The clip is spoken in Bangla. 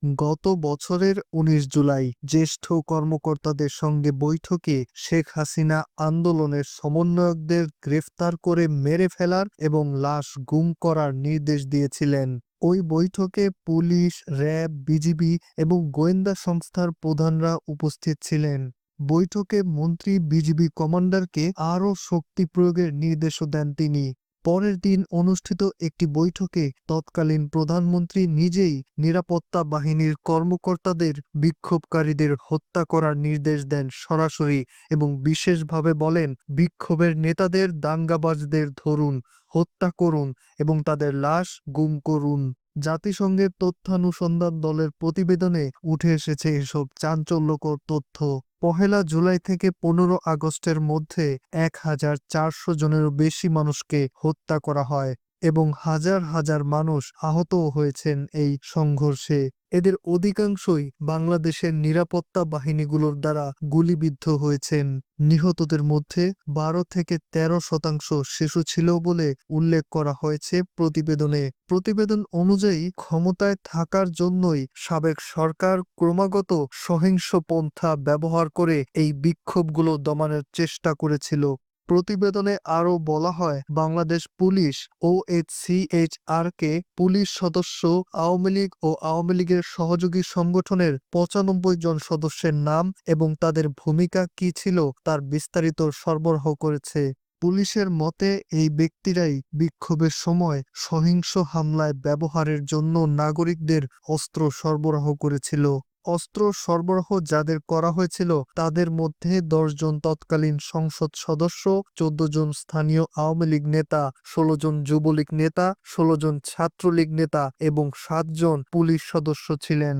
গত বছরের ১৯ জুলাই জ্যেষ্ঠ কর্মকর্তাদের সঙ্গে বৈঠকে শেখ হাসিনা আন্দোলনের সমন্বয়কদের গ্রেফতার করে মেরে ফেলার এবং লাশ গুম করার নির্দেশ দিয়েছিলেন। ওই বৈঠকে পুলিশ, র্যাব, বিজিবি এবং গোয়েন্দা সংস্থার প্রধানরা উপস্থিত ছিলেন। বৈঠকে মন্ত্রী বিজিবি কমান্ডারকে আরও শক্তি প্রয়োগের নির্দেশও দেন তিনি। পরের দিন অনুষ্ঠিত একটি বৈঠকে তৎকালীন প্রধানমন্ত্রী নিজেই নিরাপত্তা বাহিনীর কর্মকর্তাদের বিক্ষোভকারীদের হত্যা করার নির্দেশ দেন সরাসরি এবং বিশেষভাবে বলেন, বিক্ষোভের নেতাদের, দাঙ্গাবাজদের ধরুন, হত্যা করুন এবং তাদের লাশ গুম করুন। জাতিসংঘের তথ্যানুসন্ধান দলের প্রতিবেদনে উঠে এসেছে এসব চাঞ্চল্যকর তথ্য। ১লা জুলাই থেকে ১৫ আগস্টের মধ্যে ১,৪০০ জনেরও বেশি মানুষকে হত্যা করা হয় এবং হাজার হাজার মানুষ আহতও হয়েছেন এই সংঘর্ষে। এদের অধিকাংশই বাংলাদেশের নিরাপত্তা বাহিনীগুলোর দ্বারা গুলিবিদ্ধ হয়েছেন। নিহতদের মধ্যে ১২ থেকে ১৩% শিশু ছিল বলে উল্লেখ করা হয়েছে প্রতিবেদনে। প্রতিবেদন অনুযায়ী ক্ষমতায় থাকার জন্যই সাবেক সরকার ক্রমাগত সহিংস পন্থা ব্যবহার করে এই বিক্ষোভগুলো দমানোর চেষ্টা করেছিল। প্রতিবেদনে আরও বলা হয়, বাংলাদেশ পুলিশ OHCHR-কে পুলিশ সদস্য, আওয়ামী লীগ ও আওয়ামী লীগের সহযোগী সংগঠনের ৯৫ জন সদস্যের নাম এবং তাদের ভূমিকা কী ছিল তার বিস্তারিত সরবরাহ করেছে। পুলিশের মতে এই ব্যক্তিরাই বিক্ষোভের সময় সহিংস হামলায় ব্যবহারের জন্য নাগরিকদের অস্ত্র সরবরাহ করেছিল। অস্ত্র সরবরাহ যাদের করা হয়েছিল তাদের মধ্যে ১০ জন তৎকালীন সংসদ সদস্য, ১৪ জন স্থানীয় আওয়ামী লীগ নেতা, ১৬ জন যুবলীগ নেতা, ১৬ জন ছাত্রলীগ নেতা এবং ৭ জন পুলিশ সদস্য ছিলেন।